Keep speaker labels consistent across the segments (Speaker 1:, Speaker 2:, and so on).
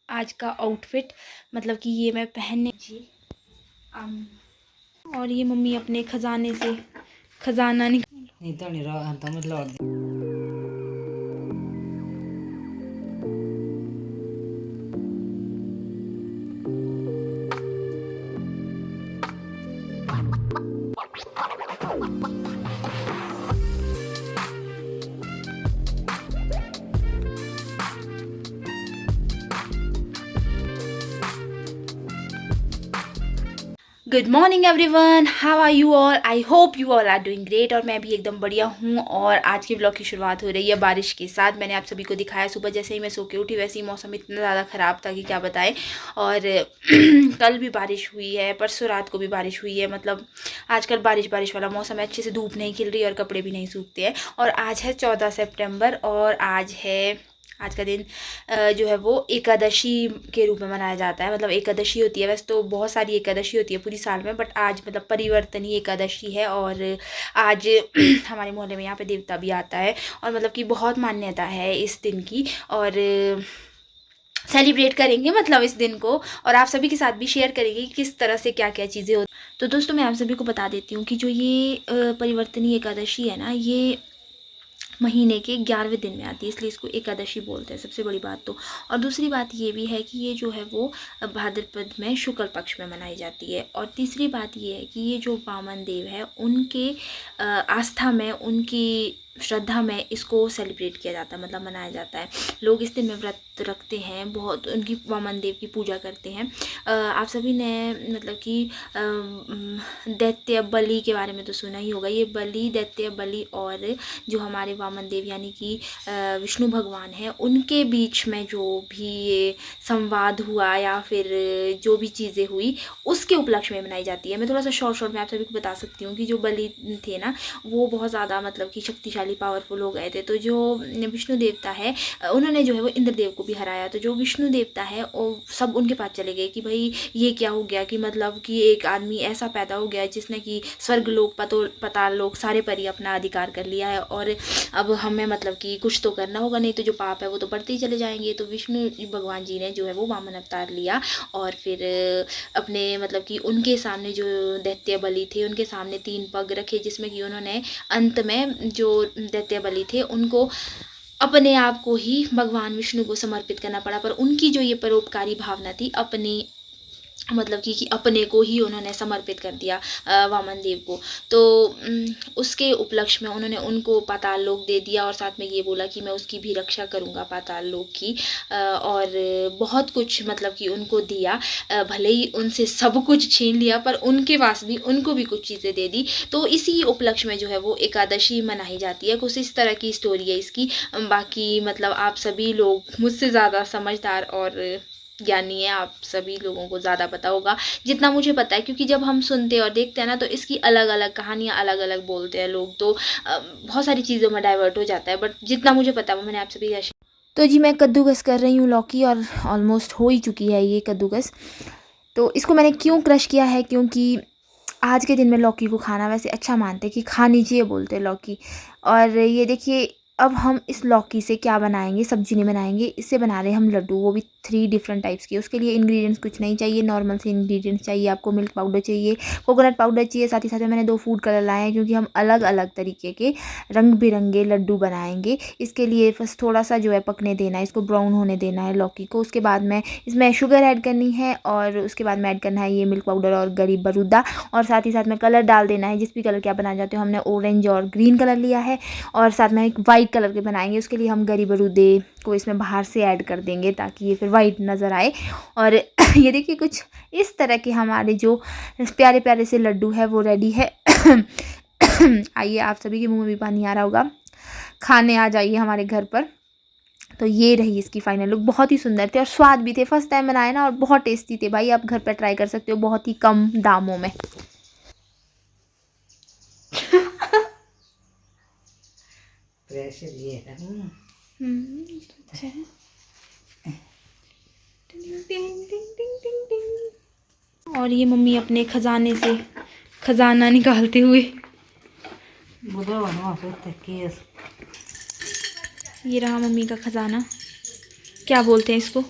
Speaker 1: आज का आउटफिट, मतलब कि ये मैं पहनने जी। और ये मम्मी अपने खजाने से खजाना निकाल। Good morning everyone, how are you all? I hope you all are doing great. और मैं भी एकदम बढ़िया हूँ। और आज के ब्लॉग की शुरुआत हो रही है बारिश के साथ। मैंने आप सभी को दिखाया सुबह जैसे ही मैं सो के उठी वैसे ही मौसम इतना ज़्यादा ख़राब था कि क्या बताएं। और कल भी बारिश हुई है, परसों रात को भी बारिश हुई है। मतलब आजकल बारिश बारिश वाला मौसम है, अच्छे से धूप नहीं खिल रही और कपड़े भी नहीं सूखते हैं। और आज है 14 सितंबर और आज का दिन जो है वो एकादशी के रूप में मनाया जाता है। मतलब एकादशी होती है, वैसे तो बहुत सारी एकादशी होती है पूरी साल में, बट आज मतलब परिवर्तनी एकादशी है। और आज हमारे मोहल्ले में यहाँ पे देवता भी आता है और मतलब कि बहुत मान्यता है इस दिन की। और सेलिब्रेट करेंगे मतलब इस दिन को, और आप सभी के साथ भी शेयर करेंगे कि किस तरह से क्या क्या चीज़ें होती। तो दोस्तों मैं आप सभी को बता देती हूँ कि जो ये परिवर्तनी एकादशी है ना, ये महीने के 11वें दिन में आती है, इसलिए इसको एकादशी बोलते हैं, सबसे बड़ी बात तो। और दूसरी बात ये भी है कि ये जो है वो भाद्रपद में शुक्ल पक्ष में मनाई जाती है। और तीसरी बात ये है कि ये जो वामन देव है उनके आस्था में, उनकी श्रद्धा में इसको सेलिब्रेट किया जाता है, मतलब मनाया जाता है। लोग इस दिन में व्रत रखते हैं, बहुत उनकी वामन देव की पूजा करते हैं। आप सभी ने मतलब कि दैत्य बलि के बारे में तो सुना ही होगा। ये बलि, दैत्य बलि और जो हमारे वामन देव यानी कि विष्णु भगवान हैं, उनके बीच में जो भी ये संवाद हुआ या फिर जो भी चीज़ें हुई उसके उपलक्ष्य में मनाई जाती है। मैं थोड़ा सा शॉर्ट में आप सभी को बता सकती हूँ कि जो बलि थे ना, वो बहुत ज़्यादा मतलब कि शक्तिशाली पावरफुल हो गए थे। तो जो विष्णु देवता है उन्होंने जो है वो इंद्रदेव को भी हराया। तो जो विष्णु देवता है वो सब उनके पास चले गए कि भाई ये क्या हो गया, कि मतलब कि एक आदमी ऐसा पैदा हो गया जिसने कि स्वर्ग लोक पताल लोक सारे पर ही अपना अधिकार कर लिया है, और अब हमें मतलब कि कुछ तो करना होगा, नहीं तो जो पाप है वो तो बढ़ते ही चले जाएंगे। तो विष्णु भगवान जी ने जो है वो वामन अवतार लिया और फिर अपने मतलब कि उनके सामने जो दैत्य बलि थे उनके सामने 3 पग रखे, जिसमें कि उन्होंने अंत में जो दैत्य बलि थे उनको अपने आप को ही भगवान विष्णु को समर्पित करना पड़ा। पर उनकी जो ये परोपकारी भावना थी, अपनी मतलब कि अपने को ही उन्होंने समर्पित कर दिया वामन देव को। तो उसके उपलक्ष्य में उन्होंने उनको पाताल लोक दे दिया और साथ में ये बोला कि मैं उसकी भी रक्षा करूँगा पाताल लोक की। और बहुत कुछ मतलब कि उनको दिया, भले ही उनसे सब कुछ छीन लिया पर उनके पास भी उनको भी कुछ चीज़ें दे दी। तो इसी उपलक्ष्य में जो है वो एकादशी मनाई जाती है। कुछ इस तरह की स्टोरी है इसकी। बाकी मतलब आप सभी लोग मुझसे ज़्यादा समझदार और ज्ञानी है, आप सभी लोगों को ज़्यादा पता होगा जितना मुझे पता है, क्योंकि जब हम सुनते और देखते हैं ना तो इसकी अलग अलग कहानियाँ अलग अलग बोलते हैं लोग, तो बहुत सारी चीज़ों में डाइवर्ट हो जाता है। बट जितना मुझे पता है वो मैंने आप सभी का। तो जी मैं कद्दूकस कर रही हूँ लौकी, और ऑलमोस्ट हो ही चुकी है ये कद्दूकस। तो इसको मैंने क्यों क्रश किया है, क्योंकि आज के दिन में लौकी को खाना वैसे अच्छा मानते हैं कि खानी चाहिए, बोलते हैं लौकी। और ये देखिए अब हम इस लौकी से क्या बनाएंगे, सब्जी नहीं बनाएंगे, इससे बना रहे हैं हम लड्डू, वो भी 3 डिफरेंट टाइप्स के। उसके लिए इंग्रेडिएंट्स कुछ नहीं चाहिए, नॉर्मल से इंग्रेडिएंट्स चाहिए आपको। मिल्क पाउडर चाहिए, कोकोनट पाउडर चाहिए, साथ ही साथ में मैंने 2 फूड कलर लाए हैं क्योंकि हम अलग अलग तरीके के रंग बिरंगे लड्डू बनाएंगे। इसके लिए फर्स्ट थोड़ा सा जो है पकने देना है, इसको ब्राउन होने देना है लौकी को। उसके बाद में इसमें शुगर ऐड करनी है और उसके बाद में ऐड करना है ये मिल्क पाउडर और गरी बरूदा, और साथ ही साथ में कलर डाल देना है, जिस भी कलर के आप बनाना चाहते हो। हमने ऑरेंज और ग्रीन कलर लिया है और साथ में एक वाइट कलर के बनाएंगे। उसके लिए हम गरी बरूदे को इसमें बाहर से ऐड कर देंगे ताकि ये फिर वाइट नज़र आए। और ये देखिए कुछ इस तरह के हमारे जो प्यारे प्यारे से लड्डू है वो रेडी है। आइए, आप सभी के मुंह में भी पानी आ रहा होगा, खाने आ जाइए हमारे घर पर। तो ये रही इसकी फाइनल लुक, बहुत ही सुंदर थे और स्वाद भी थे। फर्स्ट टाइम बनाए ना और बहुत टेस्टी थे भाई, आप घर पर ट्राई कर सकते हो बहुत ही कम दामों में।
Speaker 2: प्रेशर ये है।
Speaker 1: अच्छा है। और ये मम्मी अपने खजाने से खजाना निकालते हुए, ये रहा मम्मी का खजाना। क्या बोलते हैं इसको?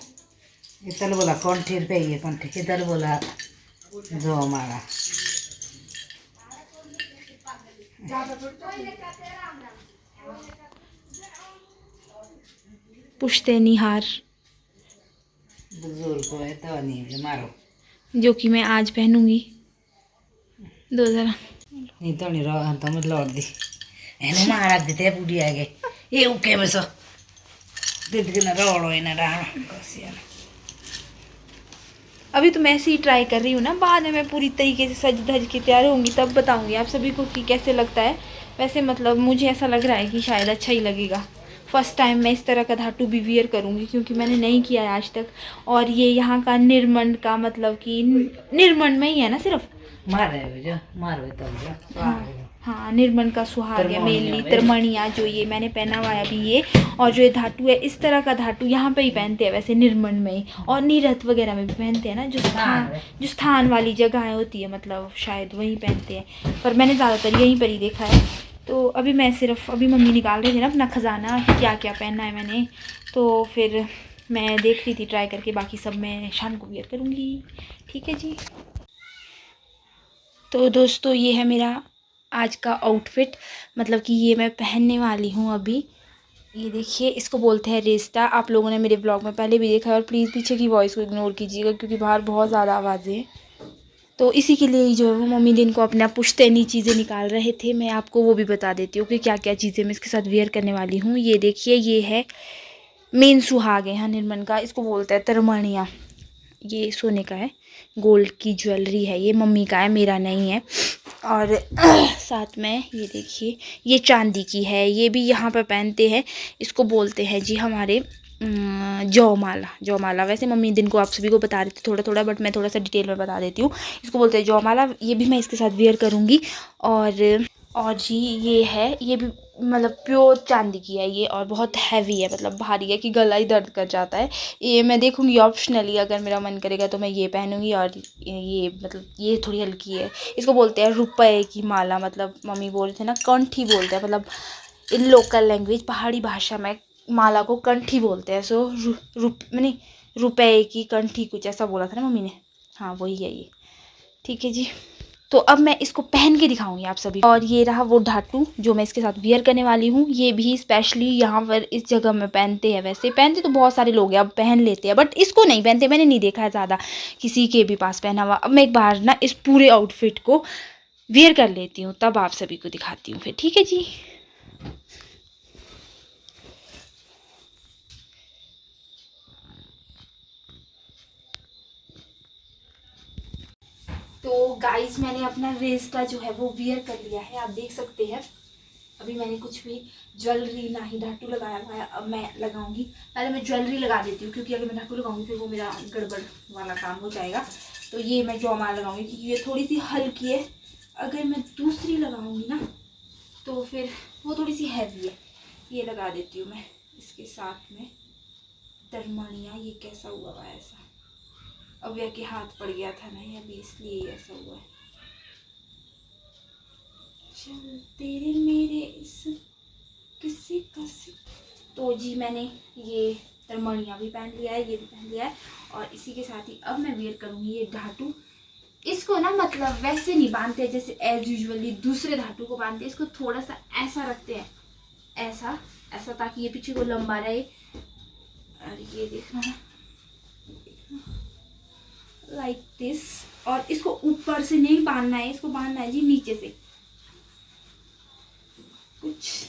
Speaker 2: इधर बोला कंठी पे ये कंठी इधर बोला जो हमारा
Speaker 1: पुश्तैनी हार
Speaker 2: बुजुर्ग को है तो नहीं मारो
Speaker 1: जो कि मैं आज पहनूंगी। दो जरा
Speaker 2: नहीं तो नहीं रहा तो मैं लौट दी एने मारा देते पूरी आगे ये ओके बस दे दे ना रोड़ो इना रहा
Speaker 1: अभी तो मैं ऐसे ही ट्राई कर रही हूँ ना, बाद में मैं पूरी तरीके से सज धज के तैयार होंगी तब बताऊंगी आप सभी को कि कैसे लगता है। वैसे मतलब मुझे ऐसा लग रहा है कि शायद अच्छा ही लगेगा। फर्स्ट टाइम मैं इस तरह का धातु भी वियर करूँगी क्योंकि मैंने नहीं किया है आज तक। और ये यहाँ का निर्मंड का मतलब कि निर्मंड में ही है ना सिर्फ।
Speaker 2: मारो तो
Speaker 1: हाँ निर्मंड का सुहाग है मेनली,
Speaker 2: तरमणिया
Speaker 1: तरमणिया जो ये मैंने पहना हुआ है अभी ये। और जो ये धातु है इस तरह का धातु यहाँ पे ही पहनते हैं वैसे निर्मंड में ही, और नीरथ वगैरह में भी पहनते हैं ना, जो स्थान वाली जगह होती है मतलब शायद वहीं पहनते हैं, पर मैंने ज़्यादातर यहीं पर ही देखा है। तो अभी मैं सिर्फ अभी मम्मी निकाल रही थी ना अपना ख़जाना कि क्या क्या पहनना है मैंने, तो फिर मैं देख रही थी ट्राई करके, बाकी सब मैं शाम को वियर करूँगी। ठीक है जी। तो दोस्तों ये है मेरा आज का आउटफिट, मतलब कि ये मैं पहनने वाली हूँ अभी। ये देखिए इसको बोलते हैं रेस्टा। आप लोगों ने मेरे ब्लॉग में पहले भी देखा है, और प्लीज़ पीछे की वॉइस को इग्नोर कीजिएगा क्योंकि बाहर बहुत ज़्यादा आवाज़ें हैं। तो इसी के लिए जो है वो मम्मी दिन को अपना पुश्तैनी चीज़ें निकाल रहे थे। मैं आपको वो भी बता देती हूँ कि क्या क्या चीज़ें मैं इसके साथ वियर करने वाली हूँ। ये देखिए ये है मेन सुहाग है यहाँ निर्मन का, इसको बोलते हैं तरमणिया। ये सोने का है, गोल्ड की ज्वेलरी है, ये मम्मी का है मेरा नहीं है। और साथ में ये देखिए ये चांदी की है, ये भी यहाँ पर पहनते हैं, इसको बोलते हैं जी हमारे जौमाला। जौमाला वैसे मम्मी दिन को आप सभी को बता रही थी थोड़ा थोड़ा, बट मैं थोड़ा सा डिटेल में बता देती हूँ। इसको बोलते हैं जौमाला, ये भी मैं इसके साथ वियर करूँगी। और जी ये है, ये भी मतलब प्योर चांदी की है ये, और बहुत हैवी है, मतलब भारी है कि गला ही दर्द कर जाता है। ये मैं देखूँगी ऑप्शनली, अगर मेरा मन करेगा तो मैं ये पहनूँगी। और ये मतलब ये थोड़ी हल्की है, इसको बोलते हैं रुपए की माला, मतलब मम्मी बोल रहे थे ना कंठी बोलते हैं, मतलब इन लोकल लैंग्वेज पहाड़ी भाषा में माला को कंठी बोलते हैं। सो मैंने रुपए की कंठी कुछ ऐसा बोला था ना मम्मी ने, हाँ वही है ये। ठीक है जी। तो अब मैं इसको पहन के दिखाऊंगी आप सभी। और ये रहा वो धातु जो मैं इसके साथ वियर करने वाली हूँ। ये भी स्पेशली यहाँ पर इस जगह में पहनते हैं, वैसे पहनते तो बहुत सारे लोग हैं अब पहन लेते हैं, बट इसको नहीं पहनते, मैंने नहीं देखा है ज़्यादा किसी के भी पास पहना हुआ। अब मैं एक बार ना इस पूरे आउटफिट को वियर कर लेती हूँ तब आप सभी को दिखाती हूँ फिर। ठीक है जी। तो गाइस मैंने अपना रेस्टा जो है वो वियर कर लिया है, आप देख सकते हैं। अभी मैंने कुछ भी ज्वेलरी ना ही धातु लगाया हुआ है, अब मैं लगाऊंगी। पहले मैं ज्वेलरी लगा देती हूँ क्योंकि अगर मैं धातु लगाऊंगी फिर वो मेरा गड़बड़ वाला काम हो जाएगा। तो ये मैं जौमाला लगाऊंगी क्योंकि ये थोड़ी सी हल्की है, अगर मैं दूसरी लगाऊंगी ना तो फिर वो थोड़ी सी हैवी है। ये लगा देती हूँ मैं इसके साथ में तरमणिया। ये कैसा हुआ हुआ ऐसा, अब यह के हाथ पड़ गया था ना अभी, इसलिए ऐसा हुआ है। चल तेरे मेरे इस किसी का तो जी मैंने ये तरमणिया भी पहन लिया है, ये भी पहन लिया है, और इसी के साथ ही अब मैं वेयर करूँगी ये धातु। इसको ना मतलब वैसे नहीं बांधते जैसे एज यूजुअली दूसरे धातु को बांधते हैं, इसको थोड़ा सा ऐसा रखते हैं, ऐसा ऐसा, ताकि ये पीछे को लंबा रहे। और ये देखना लाइक दिस। और इसको ऊपर से नहीं बांधना है, इसको बांधना है जी नीचे से कुछ।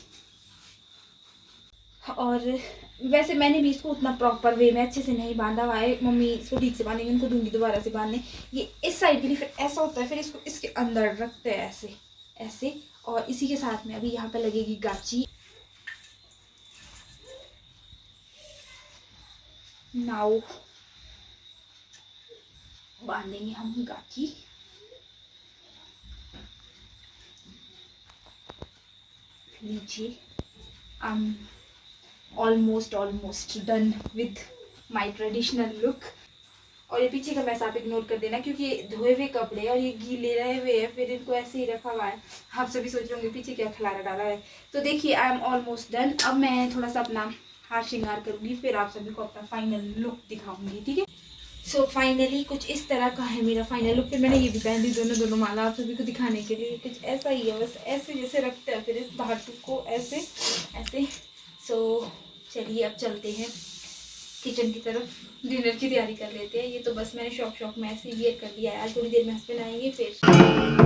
Speaker 1: और वैसे मैंने भी इसको उतना प्रॉपर वे में अच्छे से नहीं बांधा हुआ है, मम्मी इसको ठीक से बांधेंगे, उनको दूंगी दोबारा से बांधने। ये इस साइड के लिए फिर ऐसा होता है, फिर इसको इसके अंदर रखते हैं ऐसे ऐसे। और इसी के साथ में अभी यहाँ पे लगेगी गाची। नाउ बांधेंगे हम गाची। लीजिए almost done with my traditional look. और ये पीछे का मैस आप इग्नोर कर देना क्योंकि ये धोए हुए कपड़े और ये गीले रहे हुए हैं, फिर इनको ऐसे ही रखा हुआ है। आप सभी सोच रहे होंगे पीछे क्या खिलारा डाला है। तो देखिए आई एम ऑलमोस्ट डन। अब मैं थोड़ा सा अपना हार श्रृंगार करूँगी, फिर आप सभी को अपना फाइनल लुक दिखाऊंगी। ठीक है। सो फाइनली कुछ इस तरह का है मेरा फाइनल लुक। फिर मैंने ये भी पहन दी दोनों माला आप सभी को दिखाने के लिए। कुछ ऐसा ही है, बस ऐसे जैसे रखते हैं फिर इस धातु को ऐसे ऐसे। सो चलिए अब चलते हैं किचन की तरफ, डिनर की तैयारी कर लेते हैं। ये तो बस मैंने शौक में ऐसे वियर कर दिया है। आज थोड़ी देर में हस्बैंड आएंगे फिर।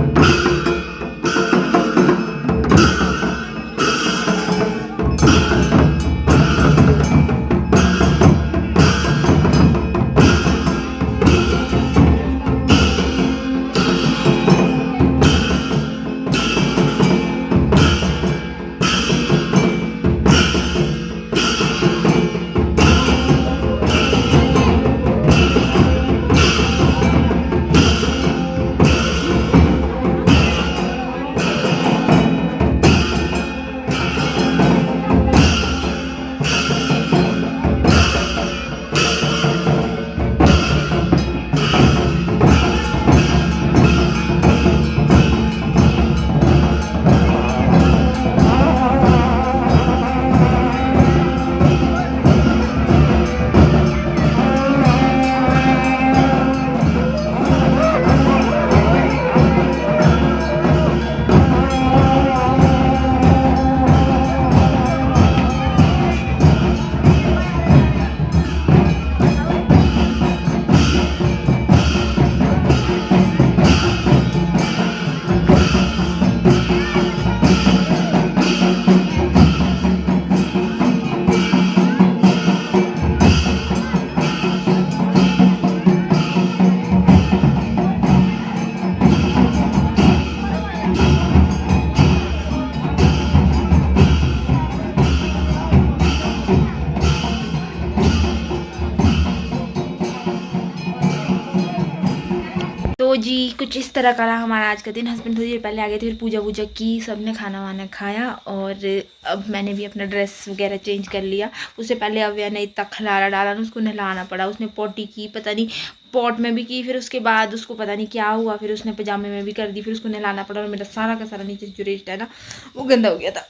Speaker 1: तो जी कुछ इस तरह का रहा हमारा आज का दिन। हस्बैंड थोड़ी देर पहले आ गए थे, फिर पूजा वूजा की, सबने खाना वाना खाया और अब मैंने भी अपना ड्रेस वगैरह चेंज कर लिया। उससे पहले अव्या ने इतना खलारा डाला ना, उसको नहलाना पड़ा। उसने पोटी की, पता नहीं पॉट में भी की, फिर उसके बाद उसको पता नहीं क्या हुआ, फिर उसने पजामे में भी कर दी, फिर उसको नहलाना पड़ा और मेरा सारा का सारा नीचे जो रेस्ट है ना वो गंदा हो गया था।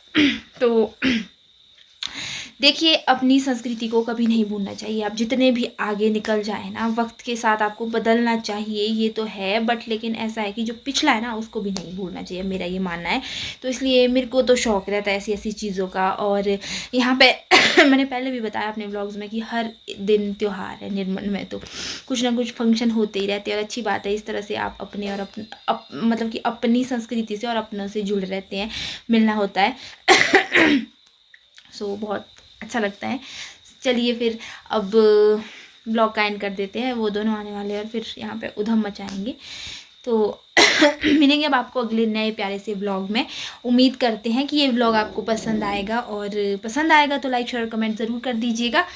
Speaker 1: तो देखिए अपनी संस्कृति को कभी नहीं भूलना चाहिए। आप जितने भी आगे निकल जाए ना, वक्त के साथ आपको बदलना चाहिए, ये तो है, बट लेकिन ऐसा है कि जो पिछला है ना उसको भी नहीं भूलना चाहिए, मेरा ये मानना है। तो इसलिए मेरे को तो शौक़ रहता है ऐसी ऐसी चीज़ों का। और यहाँ पे मैंने पहले भी बताया अपने व्लॉग्स में कि हर दिन त्यौहार है निर्मल में, तो कुछ ना कुछ फंक्शन होते ही रहते हैं और अच्छी बात है। इस तरह से आप अपने और मतलब कि अपनी संस्कृति से और अपनों से जुड़े रहते हैं, मिलना होता है। सो बहुत अच्छा लगता है। चलिए फिर अब ब्लॉग का एंड कर देते हैं। वो दोनों आने वाले हैं और फिर यहाँ पे उधम मचाएंगे। तो मिलेंगे अब आपको अगले नए प्यारे से व्लॉग में। उम्मीद करते हैं कि ये व्लॉग आपको पसंद आएगा, और पसंद आएगा तो लाइक शेयर कमेंट ज़रूर कर दीजिएगा।